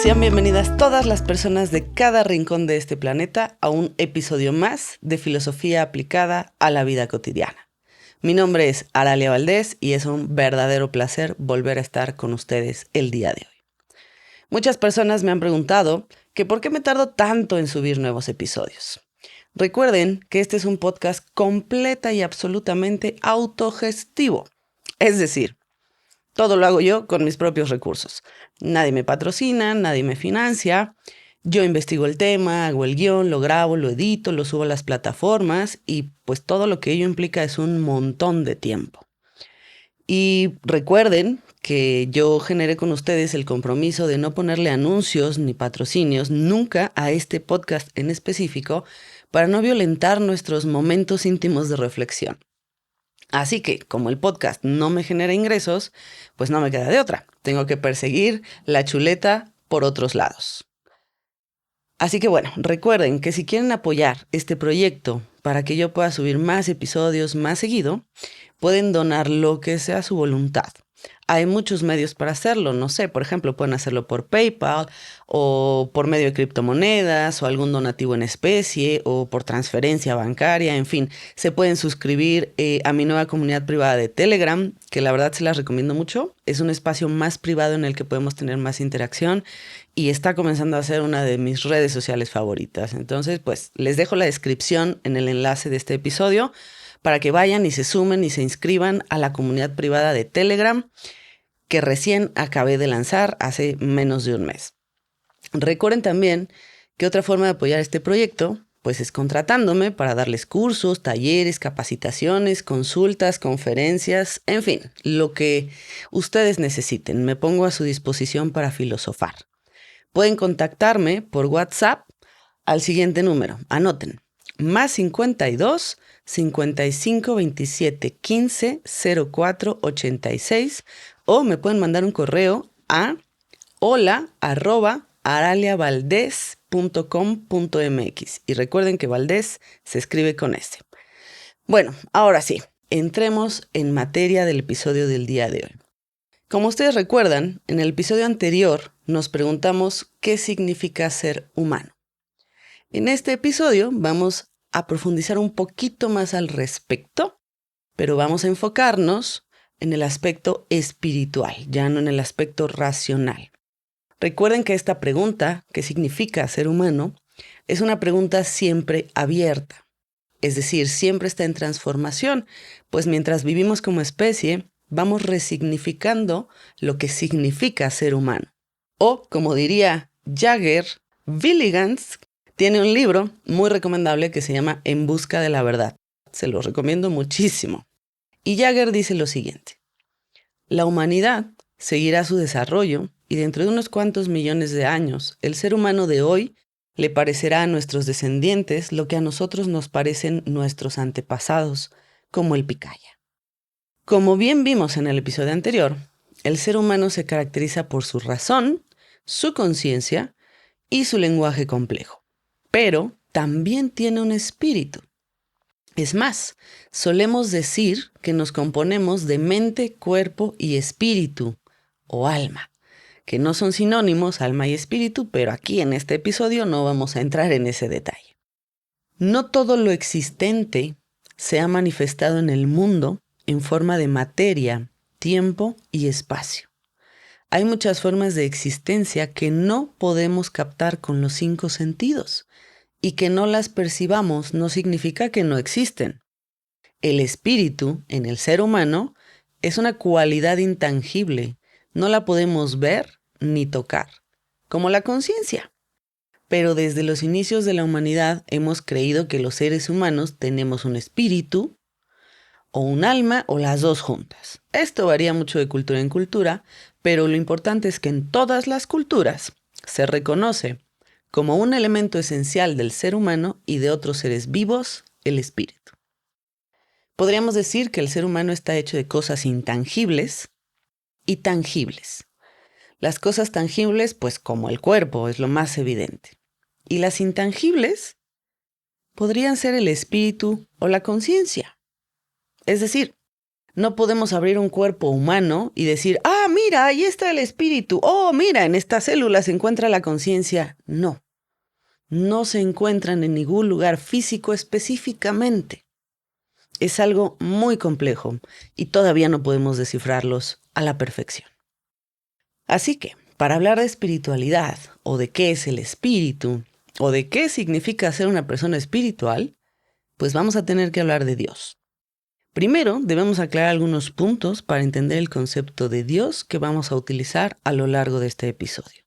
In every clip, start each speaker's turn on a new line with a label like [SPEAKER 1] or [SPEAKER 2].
[SPEAKER 1] Sean bienvenidas todas las personas de cada rincón de este planeta a un episodio más de Filosofía aplicada a la vida cotidiana. Mi nombre es Aralia Valdés y es un verdadero placer volver a estar con ustedes el día de hoy. Muchas personas me han preguntado que por qué me tardo tanto en subir nuevos episodios. Recuerden que este es un podcast completa y absolutamente autogestivo. Es decir, todo lo hago yo con mis propios recursos. Nadie me patrocina, nadie me financia. Yo investigo el tema, hago el guión, lo grabo, lo edito, lo subo a las plataformas y pues todo lo que ello implica es un montón de tiempo. Y recuerden que yo generé con ustedes el compromiso de no ponerle anuncios ni patrocinios nunca a este podcast en específico para no violentar nuestros momentos íntimos de reflexión. Así que, como el podcast no me genera ingresos, pues no me queda de otra. Tengo que perseguir la chuleta por otros lados. Así que bueno, recuerden que si quieren apoyar este proyecto para que yo pueda subir más episodios más seguido, pueden donar lo que sea su voluntad. Hay muchos medios para hacerlo, no sé, por ejemplo, pueden hacerlo por PayPal o por medio de criptomonedas o algún donativo en especie o por transferencia bancaria, en fin, se pueden suscribir a mi nueva comunidad privada de Telegram, que la verdad se las recomiendo mucho. Es un espacio más privado en el que podemos tener más interacción y está comenzando a ser una de mis redes sociales favoritas. Entonces, pues les dejo la descripción en el enlace de este episodio para que vayan y se sumen y se inscriban a la comunidad privada de Telegram que recién acabé de lanzar hace menos de un mes. Recuerden también que otra forma de apoyar este proyecto pues es contratándome para darles cursos, talleres, capacitaciones, consultas, conferencias, en fin, lo que ustedes necesiten. Me pongo a su disposición para filosofar. Pueden contactarme por WhatsApp al siguiente número. Anoten. +52 55 27 15 04 86 o me pueden mandar un correo a hola@araliavaldez.com.mx y recuerden que Valdés se escribe con S. Bueno, ahora sí, entremos en materia del episodio del día de hoy. Como ustedes recuerdan, en el episodio anterior nos preguntamos qué significa ser humano. En este episodio vamos a profundizar un poquito más al respecto, pero vamos a enfocarnos en el aspecto espiritual, ya no en el aspecto racional. Recuerden que esta pregunta, ¿qué significa ser humano?, es una pregunta siempre abierta, es decir, siempre está en transformación, pues mientras vivimos como especie, vamos resignificando lo que significa ser humano. O, como diría Jagger, Villigans tiene un libro muy recomendable que se llama En busca de la verdad. Se lo recomiendo muchísimo. Y Jagger dice lo siguiente: la humanidad seguirá su desarrollo y dentro de unos cuantos millones de años, el ser humano de hoy le parecerá a nuestros descendientes lo que a nosotros nos parecen nuestros antepasados, como el picaya. Como bien vimos en el episodio anterior, el ser humano se caracteriza por su razón, su conciencia y su lenguaje complejo. Pero también tiene un espíritu. Es más, solemos decir que nos componemos de mente, cuerpo y espíritu, o alma, que no son sinónimos, alma y espíritu, pero aquí en este episodio no vamos a entrar en ese detalle. No todo lo existente se ha manifestado en el mundo en forma de materia, tiempo y espacio. Hay muchas formas de existencia que no podemos captar con los 5 sentidos. Y que no las percibamos no significa que no existen. El espíritu en el ser humano es una cualidad intangible. No la podemos ver ni tocar, como la conciencia. Pero desde los inicios de la humanidad hemos creído que los seres humanos tenemos un espíritu o un alma o las dos juntas. Esto varía mucho de cultura en cultura, pero lo importante es que en todas las culturas se reconoce como un elemento esencial del ser humano y de otros seres vivos, el espíritu. Podríamos decir que el ser humano está hecho de cosas intangibles y tangibles. Las cosas tangibles, pues como el cuerpo, es lo más evidente. Y las intangibles podrían ser el espíritu o la conciencia. Es decir, No podemos abrir un cuerpo humano y decir, ah, mira, ahí está el espíritu. Oh, mira, en esta célula se encuentra la conciencia. No, no se encuentran en ningún lugar físico específicamente. Es algo muy complejo y todavía no podemos descifrarlos a la perfección. Así que, para hablar de espiritualidad, o de qué es el espíritu, o de qué significa ser una persona espiritual, pues vamos a tener que hablar de Dios. Primero, debemos aclarar algunos puntos para entender el concepto de Dios que vamos a utilizar a lo largo de este episodio.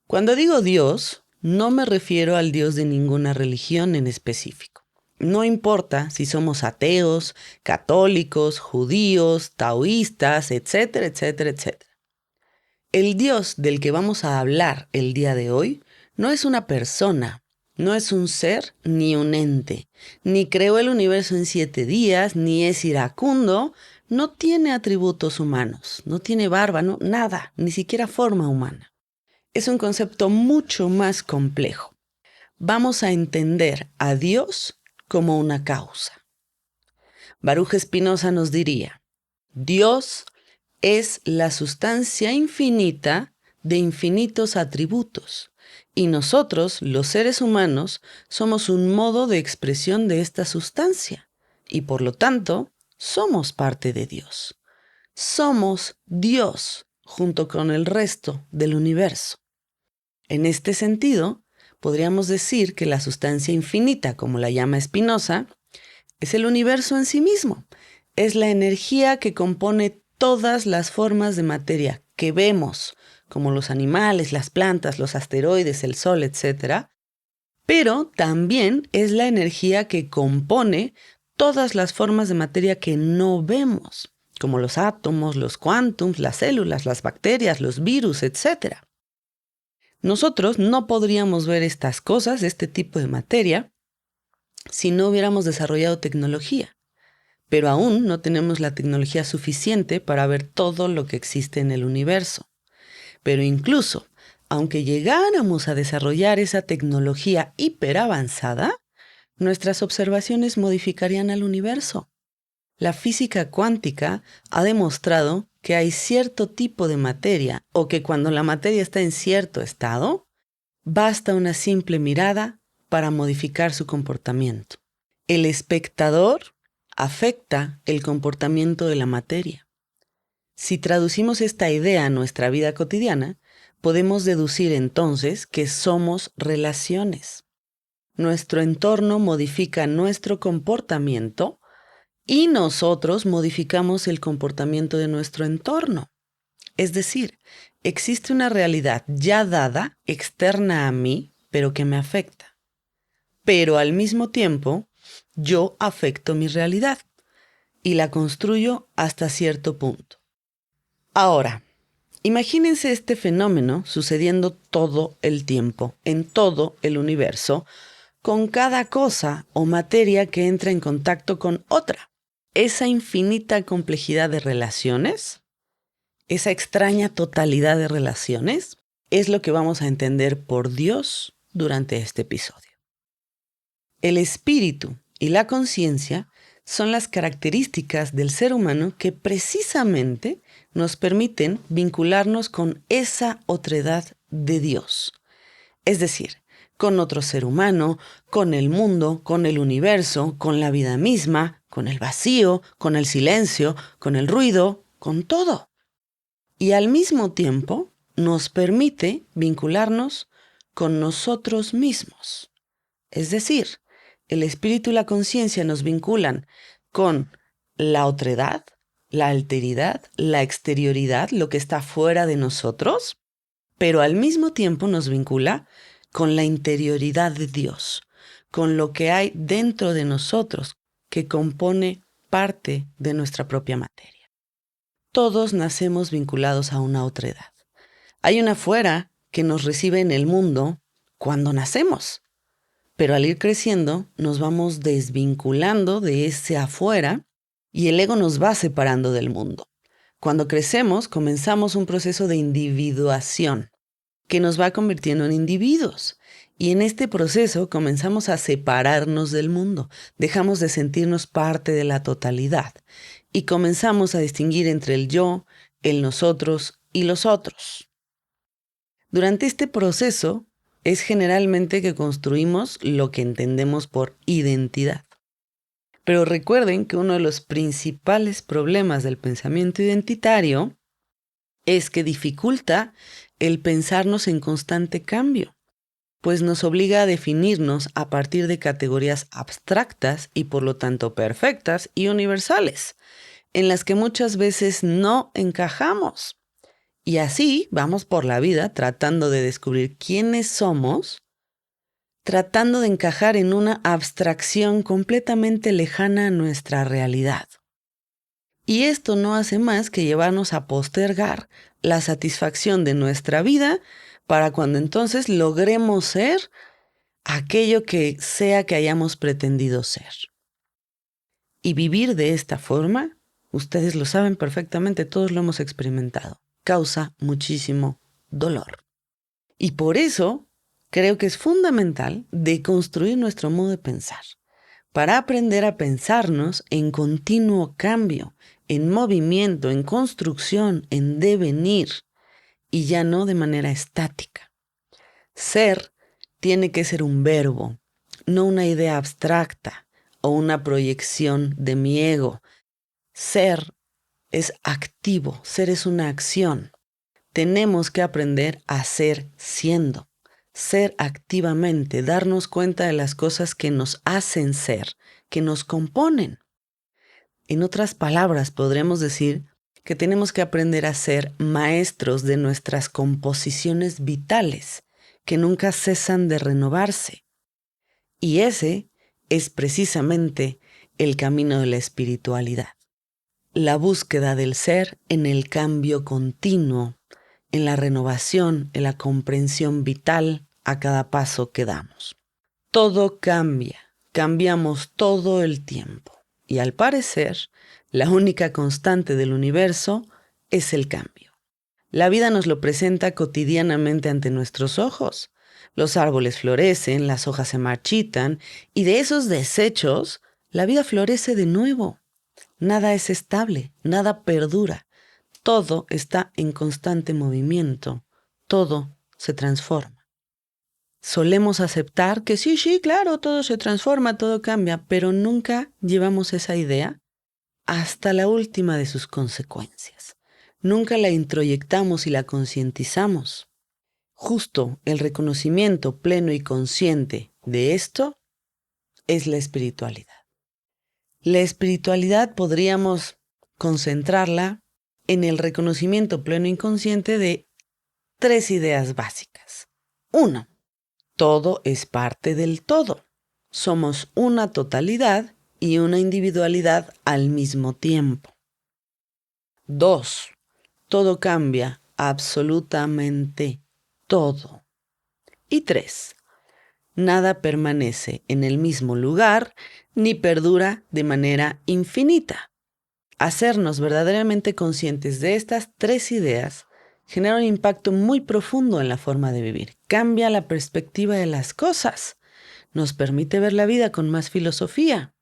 [SPEAKER 1] Cuando digo Dios, no me refiero al Dios de ninguna religión en específico. No importa si somos ateos, católicos, judíos, taoístas, etcétera, etcétera, etcétera. El Dios del que vamos a hablar el día de hoy no es una persona, no es un ser ni un ente, ni creó el universo en 7 días, ni es iracundo, no tiene atributos humanos, no tiene barba, no, nada, ni siquiera forma humana. Es un concepto mucho más complejo. Vamos a entender a Dios como una causa. Baruch Spinoza nos diría, Dios es la sustancia infinita de infinitos atributos, y nosotros, los seres humanos, somos un modo de expresión de esta sustancia, y por lo tanto, somos parte de Dios. Somos Dios junto con el resto del universo. En este sentido, podríamos decir que la sustancia infinita, como la llama Spinoza, es el universo en sí mismo. Es la energía que compone todas las formas de materia que vemos, como los animales, las plantas, los asteroides, el sol, etc. Pero también es la energía que compone todas las formas de materia que no vemos, como los átomos, los cuántums, las células, las bacterias, los virus, etc. Nosotros no podríamos ver estas cosas, este tipo de materia, si no hubiéramos desarrollado tecnología. Pero aún no tenemos la tecnología suficiente para ver todo lo que existe en el universo. Pero incluso, aunque llegáramos a desarrollar esa tecnología hiperavanzada, nuestras observaciones modificarían al universo. La física cuántica ha demostrado que hay cierto tipo de materia, o que cuando la materia está en cierto estado, basta una simple mirada para modificar su comportamiento. El espectador afecta el comportamiento de la materia. Si traducimos esta idea a nuestra vida cotidiana, podemos deducir entonces que somos relaciones. Nuestro entorno modifica nuestro comportamiento y nosotros modificamos el comportamiento de nuestro entorno. Es decir, existe una realidad ya dada, externa a mí, pero que me afecta. Pero al mismo tiempo, yo afecto mi realidad y la construyo hasta cierto punto. Ahora, imagínense este fenómeno sucediendo todo el tiempo, en todo el universo, con cada cosa o materia que entra en contacto con otra. Esa infinita complejidad de relaciones, esa extraña totalidad de relaciones, es lo que vamos a entender por Dios durante este episodio. El espíritu y la conciencia son las características del ser humano que precisamente nos permiten vincularnos con esa otredad de Dios. Es decir, con otro ser humano, con el mundo, con el universo, con la vida misma, con el vacío, con el silencio, con el ruido, con todo. Y al mismo tiempo nos permite vincularnos con nosotros mismos. Es decir, el espíritu y la conciencia nos vinculan con la otredad, la alteridad, la exterioridad, lo que está fuera de nosotros, pero al mismo tiempo nos vincula con la interioridad de Dios, con lo que hay dentro de nosotros, que compone parte de nuestra propia materia. Todos nacemos vinculados a una otredad. Hay una afuera que nos recibe en el mundo cuando nacemos. Pero al ir creciendo, nos vamos desvinculando de ese afuera y el ego nos va separando del mundo. Cuando crecemos, comenzamos un proceso de individuación que nos va convirtiendo en individuos. Y en este proceso comenzamos a separarnos del mundo. Dejamos de sentirnos parte de la totalidad. y comenzamos a distinguir entre el yo, el nosotros y los otros. Durante este proceso es generalmente que construimos lo que entendemos por identidad. Pero recuerden que uno de los principales problemas del pensamiento identitario es que dificulta el pensarnos en constante cambio, pues nos obliga a definirnos a partir de categorías abstractas y por lo tanto perfectas y universales, en las que muchas veces no encajamos. Y así vamos por la vida tratando de descubrir quiénes somos, tratando de encajar en una abstracción completamente lejana a nuestra realidad. Y esto no hace más que llevarnos a postergar la satisfacción de nuestra vida para cuando entonces logremos ser aquello que sea que hayamos pretendido ser. Y vivir de esta forma, ustedes lo saben perfectamente, todos lo hemos experimentado, causa muchísimo dolor. Y por eso creo que es fundamental deconstruir nuestro modo de pensar, para aprender a pensarnos en continuo cambio, en movimiento, en construcción, en devenir, y ya no de manera estática. Ser tiene que ser un verbo, no una idea abstracta o una proyección de mi ego. Ser es activo, ser es una acción. Tenemos que aprender a ser siendo, ser activamente, darnos cuenta de las cosas que nos hacen ser, que nos componen. En otras palabras, podremos decir que tenemos que aprender a ser maestros de nuestras composiciones vitales, que nunca cesan de renovarse. Y ese es precisamente el camino de la espiritualidad. La búsqueda del ser en el cambio continuo, en la renovación, en la comprensión vital a cada paso que damos. Todo cambia, cambiamos todo el tiempo. Y al parecer, la única constante del universo es el cambio. La vida nos lo presenta cotidianamente ante nuestros ojos. Los árboles florecen, las hojas se marchitan, y de esos desechos, la vida florece de nuevo. Nada es estable, nada perdura. Todo está en constante movimiento. Todo se transforma. Solemos aceptar que sí, claro, todo se transforma, todo cambia, pero nunca llevamos esa idea hasta la última de sus consecuencias. Nunca la introyectamos y la concientizamos. Justo el reconocimiento pleno y consciente de esto es la espiritualidad. La espiritualidad podríamos concentrarla en el reconocimiento pleno y consciente de 3 ideas básicas. 1. Todo es parte del todo. Somos una totalidad y una individualidad al mismo tiempo. 2. Todo cambia, absolutamente todo. Y 3. Nada permanece en el mismo lugar ni perdura de manera infinita. Hacernos verdaderamente conscientes de estas 3 ideas genera un impacto muy profundo en la forma de vivir. Cambia la perspectiva de las cosas. Nos permite ver la vida con más filosofía.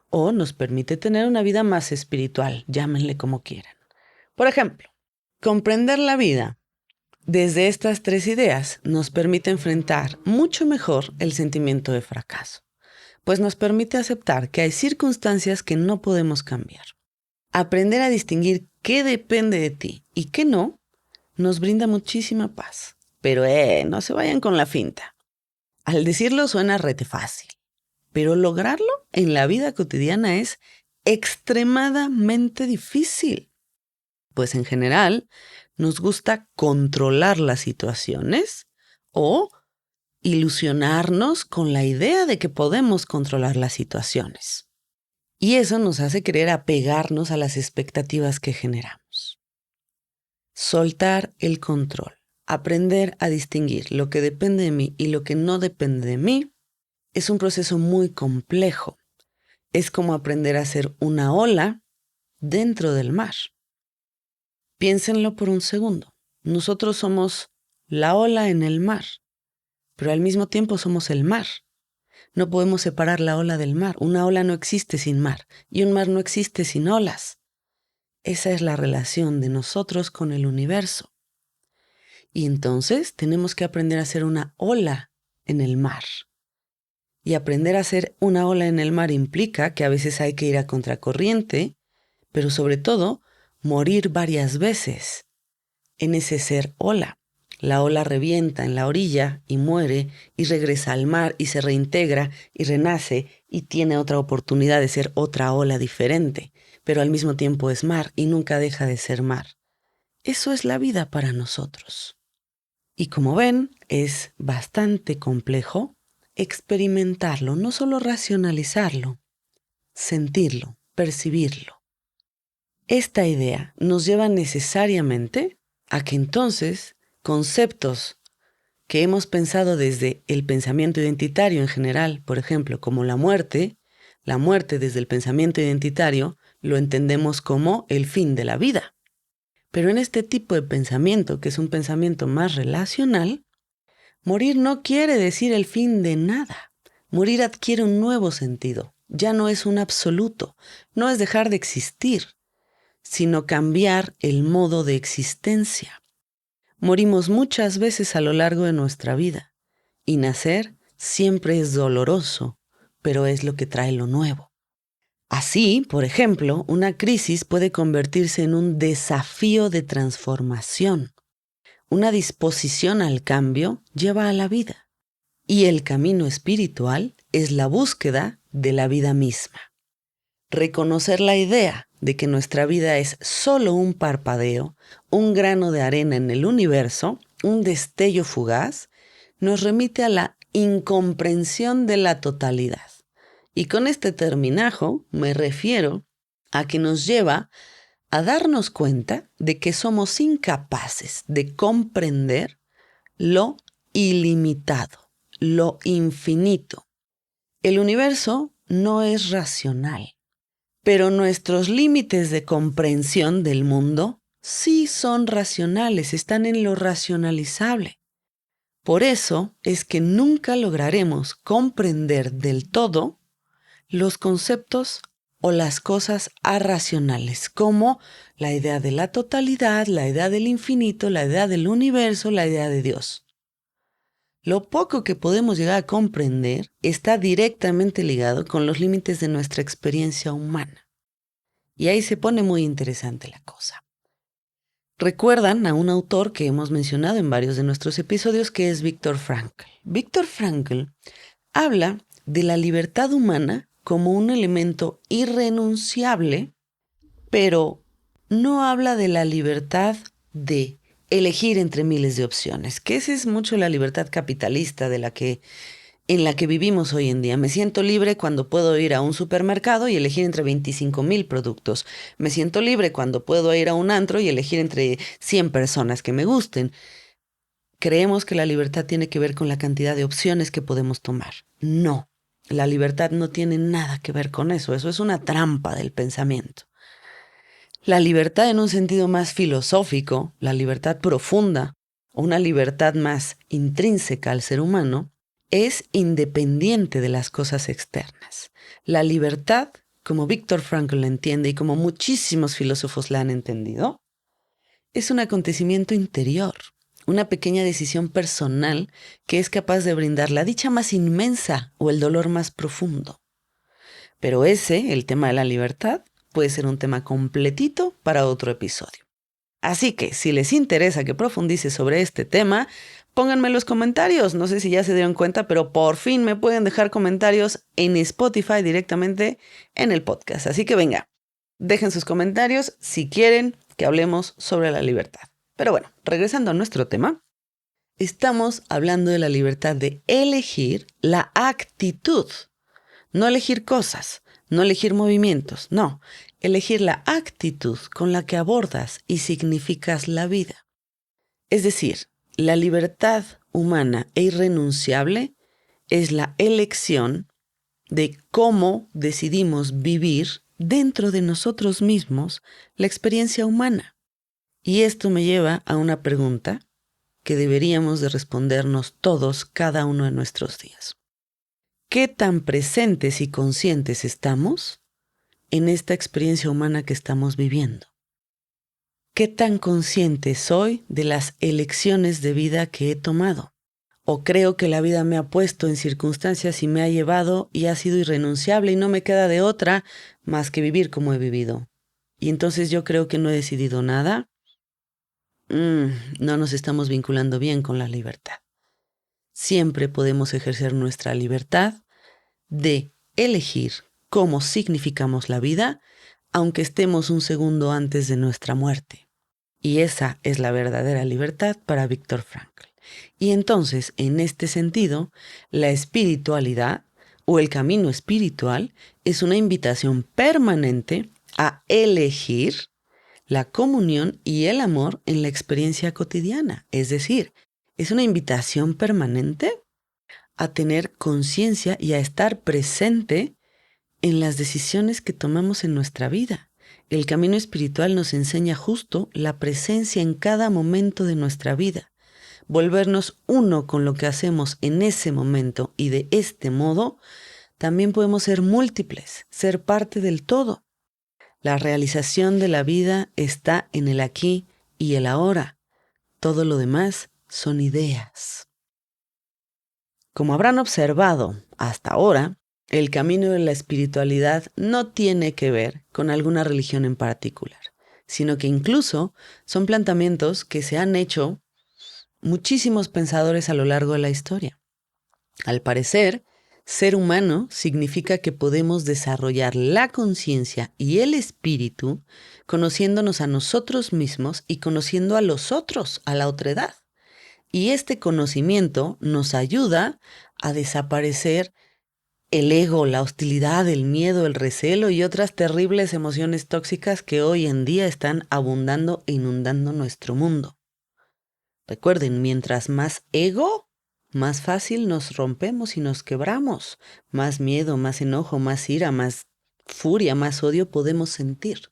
[SPEAKER 1] O nos permite tener una vida más espiritual, llámenle como quieran. Por ejemplo, comprender la vida desde estas 3 ideas nos permite enfrentar mucho mejor el sentimiento de fracaso, pues nos permite aceptar que hay circunstancias que no podemos cambiar. Aprender a distinguir qué depende de ti y qué no, nos brinda muchísima paz. Pero no se vayan con la finta. Al decirlo suena rete fácil, pero lograrlo en la vida cotidiana es extremadamente difícil. Pues en general nos gusta controlar las situaciones o ilusionarnos con la idea de que podemos controlar las situaciones. Y eso nos hace querer apegarnos a las expectativas que generamos. Soltar el control, aprender a distinguir lo que depende de mí y lo que no depende de mí, es un proceso muy complejo. Es como aprender a ser una ola dentro del mar. Piénsenlo por un segundo. Nosotros somos la ola en el mar, pero al mismo tiempo somos el mar. No podemos separar la ola del mar. Una ola no existe sin mar y un mar no existe sin olas. Esa es la relación de nosotros con el universo. Y entonces tenemos que aprender a hacer una ola en el mar. Y aprender a hacer una ola en el mar implica que a veces hay que ir a contracorriente, pero sobre todo, morir varias veces en ese ser ola. La ola revienta en la orilla y muere y regresa al mar y se reintegra y renace y tiene otra oportunidad de ser otra ola diferente, pero al mismo tiempo es mar y nunca deja de ser mar. Eso es la vida para nosotros. Y como ven, es bastante complejo experimentarlo, no solo racionalizarlo, sentirlo, percibirlo. Esta idea nos lleva necesariamente a que entonces conceptos que hemos pensado desde el pensamiento identitario en general, por ejemplo, como la muerte desde el pensamiento identitario lo entendemos como el fin de la vida. Pero en este tipo de pensamiento, que es un pensamiento más relacional, morir no quiere decir el fin de nada. Morir adquiere un nuevo sentido. Ya no es un absoluto, no es dejar de existir, sino cambiar el modo de existencia. Morimos muchas veces a lo largo de nuestra vida, y nacer siempre es doloroso, pero es lo que trae lo nuevo. Así, por ejemplo, una crisis puede convertirse en un desafío de transformación. Una disposición al cambio lleva a la vida, y el camino espiritual es la búsqueda de la vida misma. Reconocer la idea de que nuestra vida es solo un parpadeo, un grano de arena en el universo, un destello fugaz, nos remite a la incomprensión de la totalidad. Y con este terminajo me refiero a que nos lleva a darnos cuenta de que somos incapaces de comprender lo ilimitado, lo infinito. El universo no es racional. Pero nuestros límites de comprensión del mundo sí son racionales, están en lo racionalizable. Por eso es que nunca lograremos comprender del todo los conceptos o las cosas arracionales, como la idea de la totalidad, la idea del infinito, la idea del universo, la idea de Dios. Lo poco que podemos llegar a comprender está directamente ligado con los límites de nuestra experiencia humana. Y ahí se pone muy interesante la cosa. Recuerdan a un autor que hemos mencionado en varios de nuestros episodios, que es Viktor Frankl. Viktor Frankl habla de la libertad humana como un elemento irrenunciable, pero no habla de la libertad de elegir entre miles de opciones, que esa es mucho la libertad capitalista en la que vivimos hoy en día. Me siento libre cuando puedo ir a un supermercado y elegir entre 25,000 productos. Me siento libre cuando puedo ir a un antro y elegir entre 100 personas que me gusten. Creemos que la libertad tiene que ver con la cantidad de opciones que podemos tomar. No, la libertad no tiene nada que ver con eso. Eso es una trampa del pensamiento. La libertad en un sentido más filosófico, la libertad profunda, o una libertad más intrínseca al ser humano, es independiente de las cosas externas. La libertad, como Viktor Frankl la entiende y como muchísimos filósofos la han entendido, es un acontecimiento interior, una pequeña decisión personal que es capaz de brindar la dicha más inmensa o el dolor más profundo. Pero el tema de la libertad, puede ser un tema completito para otro episodio. Así que, si les interesa que profundice sobre este tema, pónganme en los comentarios. No sé si ya se dieron cuenta, pero por fin me pueden dejar comentarios en Spotify directamente en el podcast. Así que venga, dejen sus comentarios si quieren que hablemos sobre la libertad. Pero bueno, regresando a nuestro tema, estamos hablando de la libertad de elegir la actitud. No elegir cosas, no elegir movimientos, no. Elegir la actitud con la que abordas y significas la vida. Es decir, la libertad humana e irrenunciable es la elección de cómo decidimos vivir dentro de nosotros mismos la experiencia humana. Y esto me lleva a una pregunta que deberíamos de respondernos todos cada uno de nuestros días. ¿Qué tan presentes y conscientes estamos en esta experiencia humana que estamos viviendo? ¿Qué tan consciente soy de las elecciones de vida que he tomado? ¿O creo que la vida me ha puesto en circunstancias y me ha llevado y ha sido irrenunciable y no me queda de otra más que vivir como he vivido? Y entonces yo creo que no he decidido nada. No nos estamos vinculando bien con la libertad. Siempre podemos ejercer nuestra libertad de elegir cómo significamos la vida, aunque estemos un segundo antes de nuestra muerte. Y esa es la verdadera libertad para Viktor Frankl. Y entonces, en este sentido, la espiritualidad o el camino espiritual es una invitación permanente a elegir la comunión y el amor en la experiencia cotidiana. Es decir, es una invitación permanente a tener conciencia y a estar presente en las decisiones que tomamos en nuestra vida. El camino espiritual nos enseña justo la presencia en cada momento de nuestra vida. Volvernos uno con lo que hacemos en ese momento y de este modo, también podemos ser múltiples, ser parte del todo. La realización de la vida está en el aquí y el ahora. Todo lo demás son ideas. Como habrán observado hasta ahora, el camino de la espiritualidad no tiene que ver con alguna religión en particular, sino que incluso son planteamientos que se han hecho muchísimos pensadores a lo largo de la historia. Al parecer, ser humano significa que podemos desarrollar la conciencia y el espíritu conociéndonos a nosotros mismos y conociendo a los otros, a la otredad. Y este conocimiento nos ayuda a desaparecer el ego, la hostilidad, el miedo, el recelo y otras terribles emociones tóxicas que hoy en día están abundando e inundando nuestro mundo. Recuerden, mientras más ego, más fácil nos rompemos y nos quebramos. Más miedo, más enojo, más ira, más furia, más odio podemos sentir.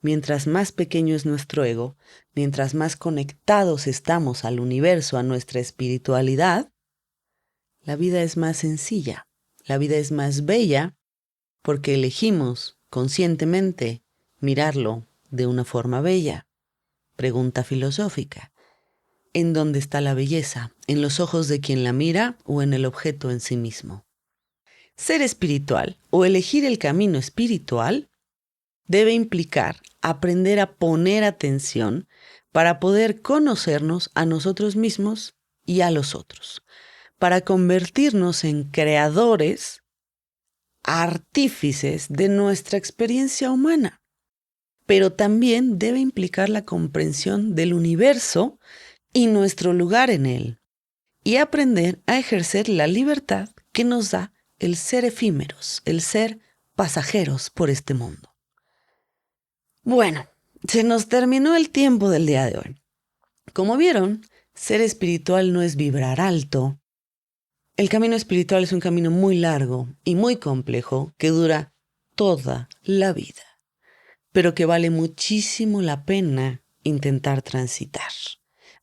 [SPEAKER 1] Mientras más pequeño es nuestro ego, mientras más conectados estamos al universo, a nuestra espiritualidad, la vida es más sencilla, la vida es más bella porque elegimos conscientemente mirarlo de una forma bella. Pregunta filosófica. ¿En dónde está la belleza? ¿En los ojos de quien la mira o en el objeto en sí mismo? Ser espiritual o elegir el camino espiritual debe implicar aprender a poner atención para poder conocernos a nosotros mismos y a los otros, para convertirnos en creadores, artífices de nuestra experiencia humana. Pero también debe implicar la comprensión del universo y nuestro lugar en él, y aprender a ejercer la libertad que nos da el ser efímeros, el ser pasajeros por este mundo. Bueno, se nos terminó el tiempo del día de hoy. Como vieron, ser espiritual no es vibrar alto. El camino espiritual es un camino muy largo y muy complejo que dura toda la vida, pero que vale muchísimo la pena intentar transitar.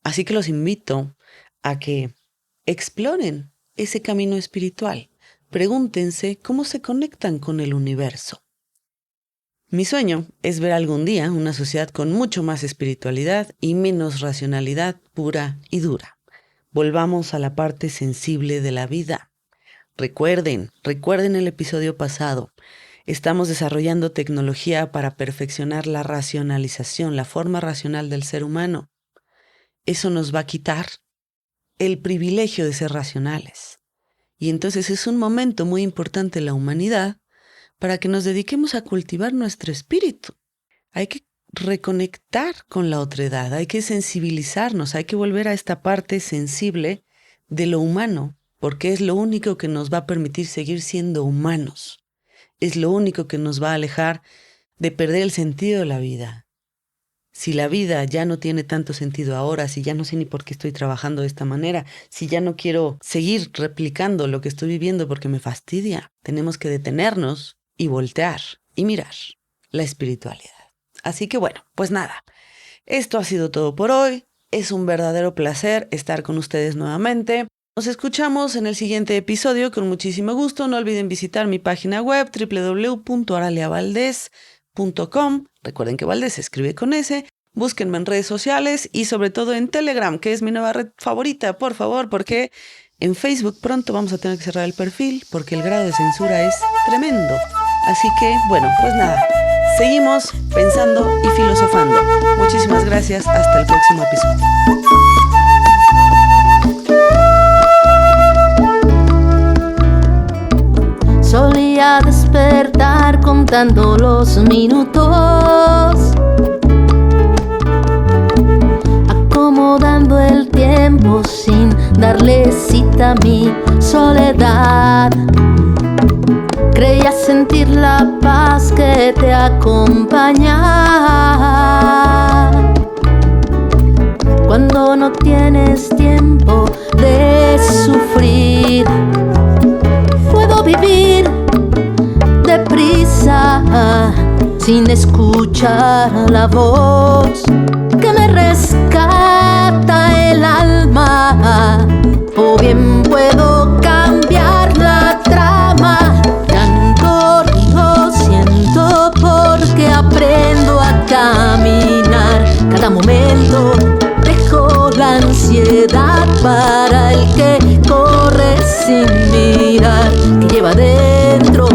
[SPEAKER 1] Así que los invito a que exploren ese camino espiritual. Pregúntense cómo se conectan con el universo. Mi sueño es ver algún día una sociedad con mucho más espiritualidad y menos racionalidad pura y dura. Volvamos a la parte sensible de la vida. Recuerden el episodio pasado. Estamos desarrollando tecnología para perfeccionar la racionalización, la forma racional del ser humano. Eso nos va a quitar el privilegio de ser racionales. Y entonces es un momento muy importante en la humanidad para que nos dediquemos a cultivar nuestro espíritu. Hay que reconectar con la otredad, hay que sensibilizarnos, hay que volver a esta parte sensible de lo humano, porque es lo único que nos va a permitir seguir siendo humanos. Es lo único que nos va a alejar de perder el sentido de la vida. Si la vida ya no tiene tanto sentido ahora, si ya no sé ni por qué estoy trabajando de esta manera, si ya no quiero seguir replicando lo que estoy viviendo porque me fastidia, tenemos que detenernos y voltear y mirar la espiritualidad. Así que bueno, pues nada, esto ha sido todo por hoy. Es un verdadero placer estar con ustedes nuevamente. Nos escuchamos en el siguiente episodio con muchísimo gusto. No olviden visitar mi página web www.oraliavaldez.com. Recuerden que Valdez se escribe con S. búsquenme en redes sociales y sobre todo en Telegram, que es mi nueva red favorita, por favor, porque en Facebook pronto vamos a tener que cerrar el perfil porque el grado de censura es tremendo. Así que, bueno, pues nada, seguimos pensando y filosofando. Muchísimas gracias, hasta el próximo episodio.
[SPEAKER 2] Solía despertar contando los minutos, acomodando el tiempo sin darle cita a mi soledad. Creía sentir la paz que te acompaña cuando no tienes tiempo de sufrir. Puedo vivir deprisa sin escuchar la voz que me rescata el alma, o bien puedo cambiar la trama. Llanto, río, siento porque aprendo a caminar. Cada momento dejo la ansiedad para el que corre sin mirar, que lleva dentro.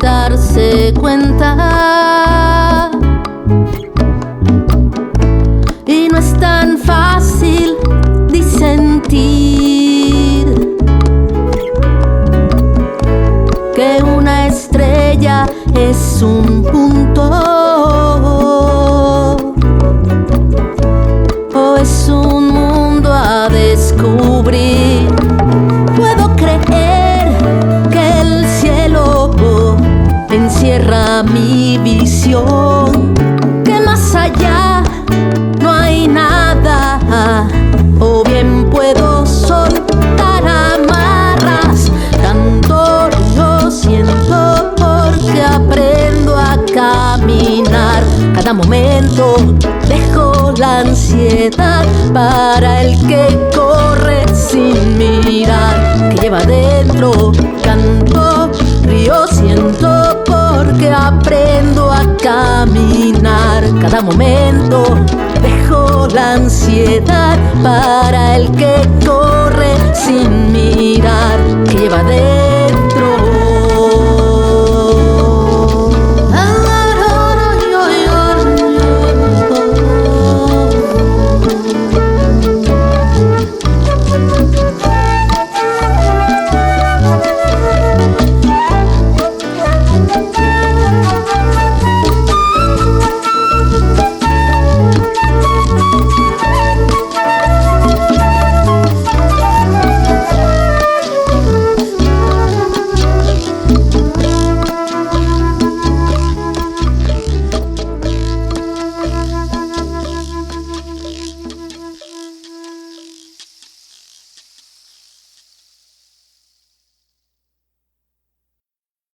[SPEAKER 2] Darse cuenta, y no es tan fácil disentir que una estrella es un punto o es un mundo a descubrir. Puedo creer que el cielo encierra mi visión, que más allá no hay nada, o bien puedo soltar amarras. Tanto lo siento porque aprendo a caminar. Cada momento dejo la ansiedad para el que corre sin mirar, que lleva dentro. Canto, río, siento porque aprendo a caminar. Cada momento dejo la ansiedad para el que corre sin mirar, que lleva dentro.